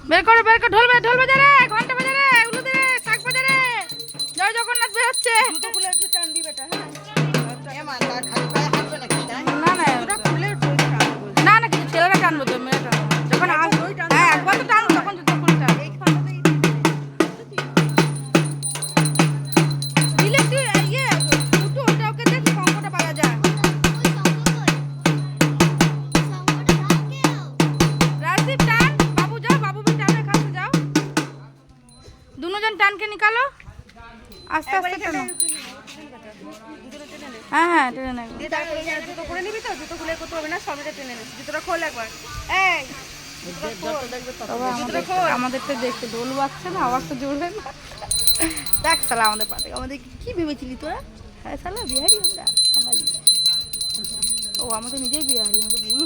বের করে ঢোল বাজা রে, ঘন্টা বাজা রে, উলু দে রে, শাক বাজা রে। জয় জগন্নাথ বের হচ্ছে। জুতো খুলে একটু টানবি বেটা। হ্যাঁ না না কিছু ছেলেরা টানবো তো, মেয়েরা টানবো যখন হ্যাঁ একবার তো টানবো তখন জুতো খুলে টান দিলে তুই ইয়ে উঠু ওটা ওকে দেখি শঙ্কটা বাজা যায়। राजदीप टान बाबू जाओ बाबू भी टान एखान से जाओ दोनों जन टान के निकालो आस्ते आस्ते टानो हाँ हाँ टेने নেব জুতো খুলে নিবি তো? জুতো খুলে করতে হবে না, সবটা টেনে নিস। জুতোটা খোল একবার। এই আমাদেরটা দেখতে দোল বাজছে না, আওয়াজটা জোরে না। দেখ শালা আমাদের পাতে আমাদের কি ভেবেছিলি তোরা? হ্যাঁ শালা বিহারি আমরা বাঙালি। ও আমাদের নিজেই বিহারি, আমাদের ভুল।